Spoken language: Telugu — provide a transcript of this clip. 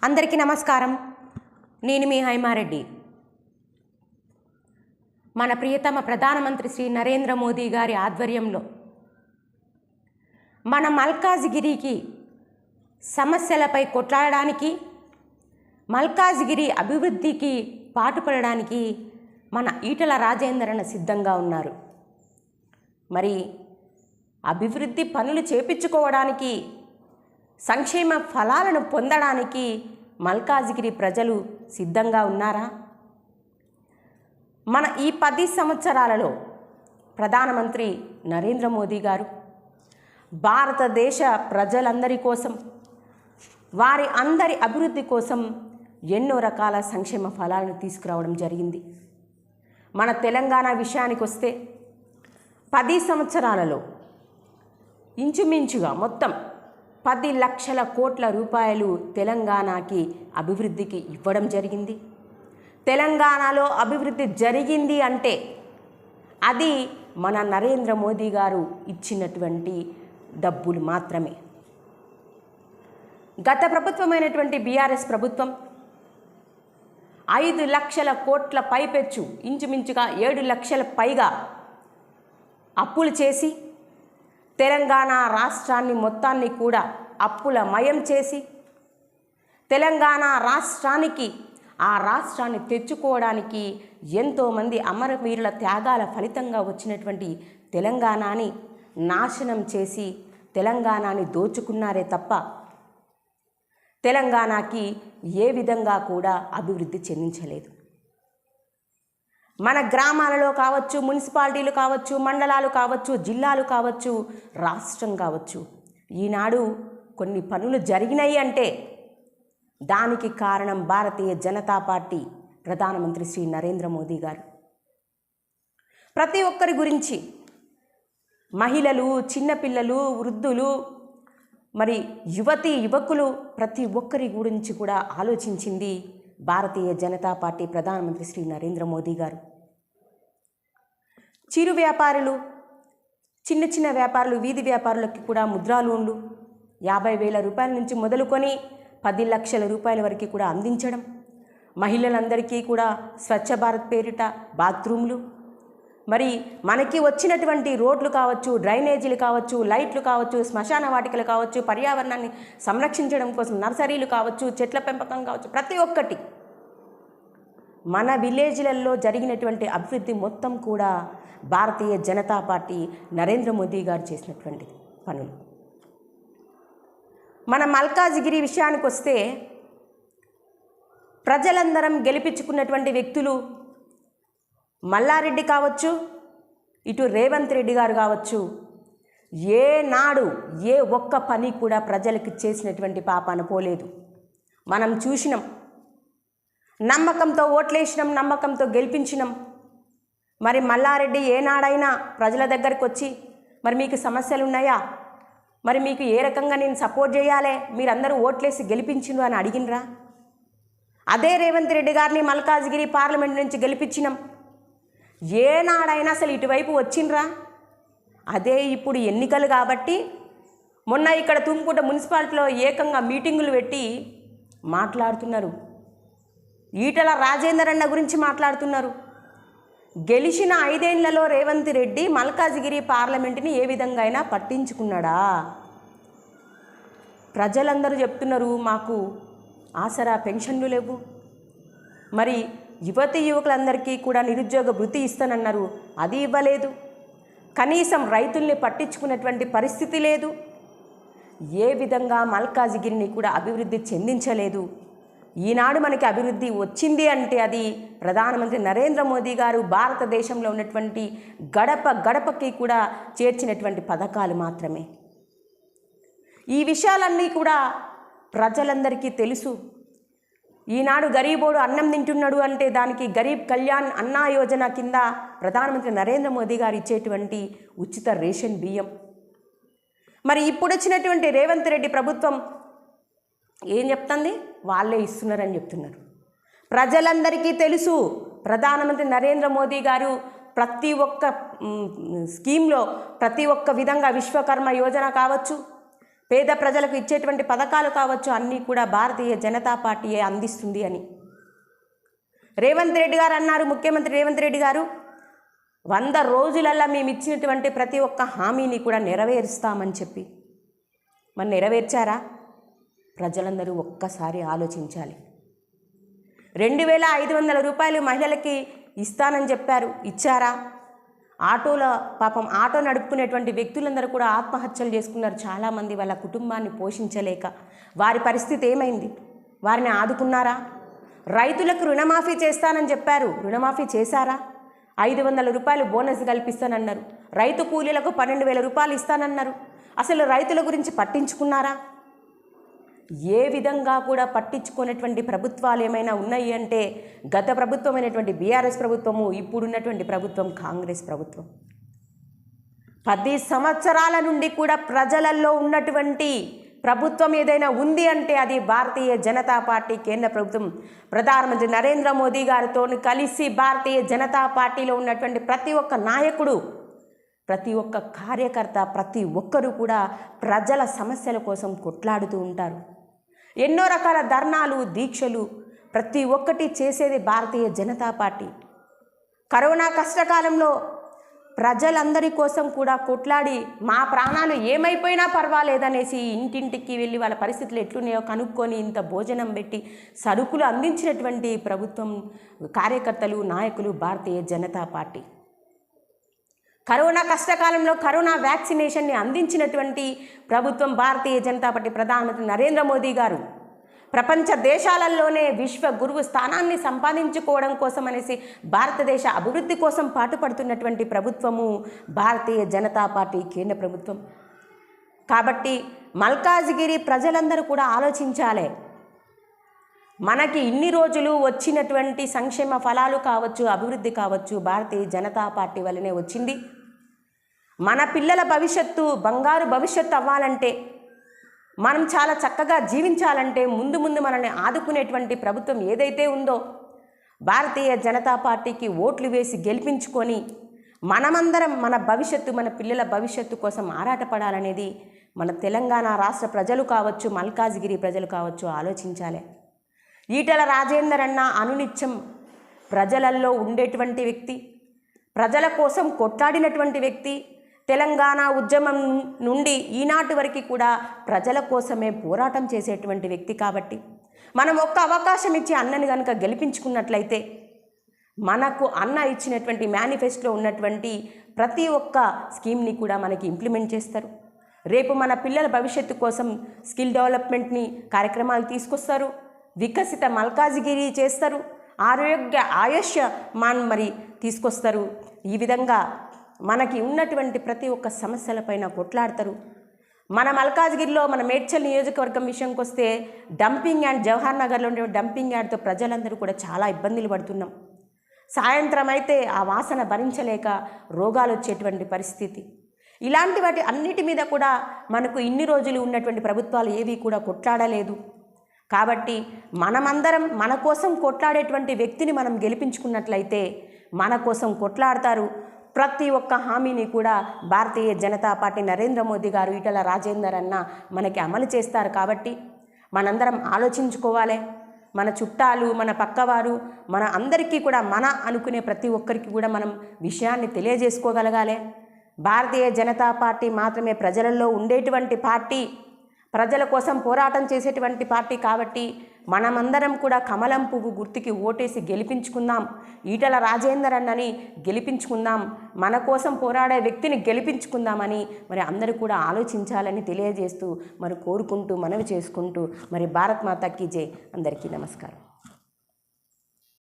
అందరికీ నమస్కారం. నేను మీ హైమారెడ్డి. మన ప్రియతమ ప్రధానమంత్రి శ్రీ నరేంద్ర మోదీ గారి ఆధ్వర్యంలో మన మల్కాజిగిరికి సమస్యలపై కొట్లాడడానికి, మల్కాజిగిరి అభివృద్ధికి పాటుపడడానికి మన ఈటల రాజేందర్ సిద్ధంగా ఉన్నారు. మరి అభివృద్ధి పనులు చేపించుకోవడానికి, సంక్షేమ ఫలాలను పొందడానికి మల్కాజిగిరి ప్రజలు సిద్ధంగా ఉన్నారా? మన ఈ 10 సంవత్సరాలలో ప్రధానమంత్రి నరేంద్ర మోదీ గారు భారతదేశ ప్రజలందరి కోసం, వారి అందరి అభివృద్ధి కోసం ఎన్నో రకాల సంక్షేమ ఫలాలను తీసుకురావడం జరిగింది. మన తెలంగాణ విషయానికి వస్తే 10 సంవత్సరాలలో ఇంచుమించుగా మొత్తం 10 లక్షల కోట్ల రూపాయలు తెలంగాణకి అభివృద్ధికి ఇవ్వడం జరిగింది. తెలంగాణలో అభివృద్ధి జరిగింది అంటే అది మన నరేంద్ర మోదీ గారు ఇచ్చినటువంటి డబ్బులు మాత్రమే. గత ప్రభుత్వమైనటువంటి బీఆర్ఎస్ ప్రభుత్వం 5 లక్షల కోట్ల పైపెచ్చు, ఇంచుమించుగా 7 లక్షల పైగా అప్పులు చేసి తెలంగాణ రాష్ట్రాన్ని మొత్తాన్ని కూడా అప్పుల మయం చేసి తెలంగాణ రాష్ట్రానికి, ఆ రాష్ట్రాన్ని తెచ్చుకోవడానికి ఎంతోమంది అమరవీరుల త్యాగాల ఫలితంగా వచ్చినటువంటి తెలంగాణని నాశనం చేసి తెలంగాణని దోచుకున్నారే తప్ప తెలంగాణకి ఏ విధంగా కూడా అభివృద్ధి చెందించలేదు. మన గ్రామాలలో కావచ్చు, మున్సిపాలిటీలు కావచ్చు, మండలాలు కావచ్చు, జిల్లాలు కావచ్చు, రాష్ట్రం కావచ్చు, ఈనాడు కొన్ని పనులు జరిగినాయి అంటే దానికి కారణం భారతీయ జనతా పార్టీ ప్రధానమంత్రి శ్రీ నరేంద్ర మోదీ గారు. ప్రతి ఒక్కరి గురించి, మహిళలు, చిన్నపిల్లలు, వృద్ధులు, మరి యువతి యువకులు, ప్రతి ఒక్కరి గురించి కూడా ఆలోచించింది భారతీయ జనతా పార్టీ ప్రధానమంత్రి శ్రీ నరేంద్ర మోదీ గారు. చిరు వ్యాపారులు, చిన్న చిన్న వ్యాపారులు, వీధి వ్యాపారులకి కూడా ముద్రా లోన్లు 50,000 రూపాయల నుంచి మొదలుకొని 10 లక్షల రూపాయల వరకు కూడా అందించడం, మహిళలందరికీ కూడా స్వచ్ఛ భారత్ పేరిట బాత్రూమ్లు, మరి మనకి వచ్చినటువంటి రోడ్లు కావచ్చు, డ్రైనేజీలు కావచ్చు, లైట్లు కావచ్చు, శ్మశాన వాటికలు కావచ్చు, పర్యావరణాన్ని సంరక్షించడం కోసం నర్సరీలు కావచ్చు, చెట్ల పెంపకం కావచ్చు, ప్రతి ఒక్కటి మన విలేజ్లలో జరిగినటువంటి అభివృద్ధి మొత్తం కూడా భారతీయ జనతా పార్టీ నరేంద్ర మోదీ గారు చేసినటువంటి పనులు. మన మల్కాజిగిరి విషయానికి వస్తే ప్రజలందరం గెలిపించుకున్నటువంటి వ్యక్తులు మల్లారెడ్డి కావచ్చు, ఇటు రేవంత్ రెడ్డి గారు కావచ్చు, ఏనాడు ఏ ఒక్క పని కూడా ప్రజలకు చేసినటువంటి పాపాన పోలేదు. మనం చూసినాం. నమ్మకంతో ఓట్లేసినాం, నమ్మకంతో గెలిపించినాం. మరి మల్లారెడ్డి ఏనాడైనా ప్రజల దగ్గరికి వచ్చి మరి మీకు సమస్యలు ఉన్నాయా, మరి మీకు ఏ రకంగా నేను సపోర్ట్ చేయాలి, మీరందరూ ఓట్లేసి గెలిపించిండ్రు అని అడిగినరా? అదే రేవంత్ రెడ్డి గారిని మల్కాజిగిరి పార్లమెంట్ నుంచి గెలిపించినాం. ఏనాడైనా అసలు ఇటువైపు వచ్చిండ్రా? అదే ఇప్పుడు ఎన్నికలు కాబట్టి మొన్న ఇక్కడ తుమ్ముకుంట మున్సిపాలిటీలో ఏకంగా మీటింగులు పెట్టి మాట్లాడుతున్నారు. ఈటల రాజేందర్ అన్న గురించి మాట్లాడుతున్నారు. గెలిచిన 5 ఏళ్లలో రేవంత్ రెడ్డి మల్కాజిగిరి పార్లమెంటుని ఏ విధంగా అయినా పట్టించుకున్నాడా? ప్రజలందరూ చెప్తున్నారు మాకు ఆసరా పెన్షన్లు లేవు, మరి యువతి యువకులందరికీ కూడా నిరుద్యోగ భృతి ఇస్తానన్నారు, అది ఇవ్వలేదు. కనీసం రైతుల్ని పట్టించుకున్నటువంటి పరిస్థితి లేదు. ఏ విధంగా మల్కాజిగిరిని కూడా అభివృద్ధి చెందించలేదు. ఈనాడు మనకి అభివృద్ధి వచ్చింది అంటే అది ప్రధానమంత్రి నరేంద్ర మోదీ గారు భారతదేశంలో ఉన్నటువంటి గడప గడపకి కూడా చేర్చినటువంటి పథకాలు మాత్రమే. ఈ విషయాలన్నీ కూడా ప్రజలందరికీ తెలుసు. ఈనాడు గరీబోడు అన్నం తింటున్నాడు అంటే దానికి గరీబ్ కళ్యాణ్ అన్నా యోజన కింద ప్రధానమంత్రి నరేంద్ర మోదీ గారు ఇచ్చేటువంటి ఉచిత రేషన్ బియ్యం. మరి ఇప్పుడు వచ్చినటువంటి రేవంత్ రెడ్డి ప్రభుత్వం ఏం చెప్తుంది? వాళ్ళే ఇస్తున్నారని చెప్తున్నారు. ప్రజలందరికీ తెలుసు ప్రధానమంత్రి నరేంద్ర మోదీ గారు ప్రతి ఒక్క స్కీమ్లో ప్రతి ఒక్క విధంగా విశ్వకర్మ యోజన కావచ్చు, పేద ప్రజలకు ఇచ్చేటువంటి పథకాలు కావచ్చు అన్నీ కూడా భారతీయ జనతా పార్టీయే అందిస్తుంది అని రేవంత్ రెడ్డి గారు అన్నారు. ముఖ్యమంత్రి రేవంత్ రెడ్డి గారు 100 రోజులల్లా మేము ఇచ్చినటువంటి ప్రతి ఒక్క హామీని కూడా నెరవేరుస్తామని చెప్పి మరి నెరవేర్చారా? ప్రజలందరూ ఒక్కసారి ఆలోచించాలి. 2500 రూపాయలు మహిళలకి ఇస్తానని చెప్పారు, ఇచ్చారా? ఆటోల పాపం ఆటో నడుపుకునేటువంటి వ్యక్తులందరూ కూడా ఆత్మహత్యలు చేసుకున్నారు. చాలామంది వాళ్ళ కుటుంబాన్ని పోషించలేక. వారి పరిస్థితి ఏమైంది? వారిని ఆదుకున్నారా? రైతులకు రుణమాఫీ చేస్తానని చెప్పారు, రుణమాఫీ చేశారా? 500 రూపాయలు బోనస్ కల్పిస్తానన్నారు. రైతు కూలీలకు 12,000 రూపాయలు ఇస్తానన్నారు. అసలు రైతుల గురించి పట్టించుకున్నారా? ఏ విధంగా కూడా పట్టించుకునేటువంటి ప్రభుత్వాలు ఏమైనా ఉన్నాయి అంటే గత ప్రభుత్వమైనటువంటి బీఆర్ఎస్ ప్రభుత్వము, ఇప్పుడున్నటువంటి ప్రభుత్వం కాంగ్రెస్ ప్రభుత్వం. 10 సంవత్సరాల నుండి కూడా ప్రజలలో ఉన్నటువంటి ప్రభుత్వం ఏదైనా ఉంది అంటే అది భారతీయ జనతా పార్టీ కేంద్ర ప్రభుత్వం. ప్రధానమంత్రి నరేంద్ర మోదీ గారితో కలిసి భారతీయ జనతా పార్టీలో ఉన్నటువంటి ప్రతి ఒక్క నాయకుడు, ప్రతి ఒక్క కార్యకర్త, ప్రతి ఒక్కరూ కూడా ప్రజల సమస్యల కోసం కొట్లాడుతూ ఉంటారు. ఎన్నో రకాల ధర్నాలు, దీక్షలు ప్రతి ఒక్కటి చేసేది భారతీయ జనతా పార్టీ. కరోనా కష్టకాలంలో ప్రజలందరి కోసం కూడా కొట్లాడి మా ప్రాణాలు ఏమైపోయినా పర్వాలేదనేసి ఇంటింటికి వెళ్ళి వాళ్ళ పరిస్థితులు ఎట్లున్నాయో కనుక్కొని ఇంత భోజనం పెట్టి సరుకులు అందించినటువంటి ప్రభుత్వం, కార్యకర్తలు, నాయకులు భారతీయ జనతా పార్టీ. కరోనా కష్టకాలంలో కరోనా వ్యాక్సినేషన్ని అందించినటువంటి ప్రభుత్వం భారతీయ జనతా పార్టీ. ప్రధానమంత్రి నరేంద్ర మోదీ గారు ప్రపంచ దేశాలలోనే విశ్వ గురువు స్థానాన్ని సంపాదించుకోవడం కోసం అనేసి భారతదేశ అభివృద్ధి కోసం పాటుపడుతున్నటువంటి ప్రభుత్వము భారతీయ జనతా పార్టీ కేంద్ర ప్రభుత్వం. కాబట్టి మల్కాజ్గిరి ప్రజలందరూ కూడా ఆలోచించాలి. మనకి ఇన్ని రోజులు వచ్చినటువంటి సంక్షేమ ఫలాలు కావచ్చు, అభివృద్ధి కావచ్చు భారతీయ జనతా పార్టీ వల్లనే వచ్చింది. మన పిల్లల భవిష్యత్తు బంగారు భవిష్యత్తు అవ్వాలంటే, మనం చాలా చక్కగా జీవించాలంటే ముందు మనల్ని ఆదుకునేటువంటి ప్రభుత్వం ఏదైతే ఉందో భారతీయ జనతా పార్టీకి ఓట్లు వేసి గెలిపించుకొని మనమందరం మన భవిష్యత్తు, మన పిల్లల భవిష్యత్తు కోసం ఆరాటపడాలనేది మన తెలంగాణ రాష్ట్ర ప్రజలు కావచ్చు, మల్కాజ్గిరి ప్రజలు కావచ్చు ఆలోచించాలి. ఈటెల రాజేందర్ అన్న అనునిత్యం ప్రజలలో ఉండేటువంటి వ్యక్తి, ప్రజల కోసం కొట్లాడినటువంటి వ్యక్తి. తెలంగాణ ఉద్యమం నుండి ఈనాటి వరకు కూడా ప్రజల కోసమే పోరాటం చేసేటువంటి వ్యక్తి. కాబట్టి మనం ఒక్క అవకాశం ఇచ్చి అన్నని కనుక గెలిపించుకున్నట్లయితే మనకు అన్న ఇచ్చినటువంటి మేనిఫెస్టోలో ఉన్నటువంటి ప్రతి ఒక్క స్కీమ్ని కూడా మనకి ఇంప్లిమెంట్ చేస్తారు. రేపు మన పిల్లల భవిష్యత్తు కోసం స్కిల్ డెవలప్మెంట్ని కార్యక్రమాలు తీసుకొస్తారు. వికసిత మల్కాజ్గిరి చేస్తారు. ఆయుష్మాన్ మరి తీసుకొస్తారు. ఈ విధంగా మనకి ఉన్నటువంటి ప్రతి ఒక్క సమస్యలపైన కొట్లాడతారు. మన మల్కాజ్గిరిలో మన మేడ్చల్ నియోజకవర్గం విషయంకి వస్తే డంపింగ్ యార్డ్, జవహర్ నగర్లో ఉండే డంపింగ్ యార్డ్తో ప్రజలందరూ కూడా చాలా ఇబ్బందులు పడుతున్నాం. సాయంత్రం అయితే ఆ వాసన భరించలేక రోగాలు వచ్చేటువంటి పరిస్థితి. ఇలాంటి వాటి అన్నిటి మీద కూడా మనకు ఇన్ని రోజులు ఉన్నటువంటి ప్రభుత్వాలు ఏవి కూడా కొట్లాడలేదు. కాబట్టి మనమందరం మన కోసం కొట్లాడేటువంటి వ్యక్తిని మనం గెలిపించుకున్నట్లయితే మన కోసం కొట్లాడతారు. ప్రతి ఒక్క హామీని కూడా భారతీయ జనతా పార్టీ నరేంద్ర మోదీ గారు, ఈటెల రాజేందర్ అన్న మనకి అమలు చేస్తారు. కాబట్టి మనందరం ఆలోచించుకోవాలి. మన చుట్టాలు, మన పక్కవారు, మన అందరికీ కూడా మన అనుకునే ప్రతి ఒక్కరికి కూడా మనం విషయాన్ని తెలియజేసుకోగలగాలి. భారతీయ జనతా పార్టీ మాత్రమే ప్రజలలో ఉండేటువంటి పార్టీ, ప్రజల కోసం పోరాటం చేసేటువంటి పార్టీ. కాబట్టి మనమందరం కూడా కమలం పువ్వు గుర్తుకి ఓటేసి గెలిపించుకుందాం. ఈటెల రాజేందర్ అన్నని గెలిపించుకుందాం. మన కోసం పోరాడే వ్యక్తిని గెలిపించుకుందామని మరి అందరూ కూడా ఆలోచించాలని తెలియజేస్తూ మరి కోరుకుంటూ, మనవి చేసుకుంటూ మరి భారత్ మాతాకి జై. అందరికీ నమస్కారం.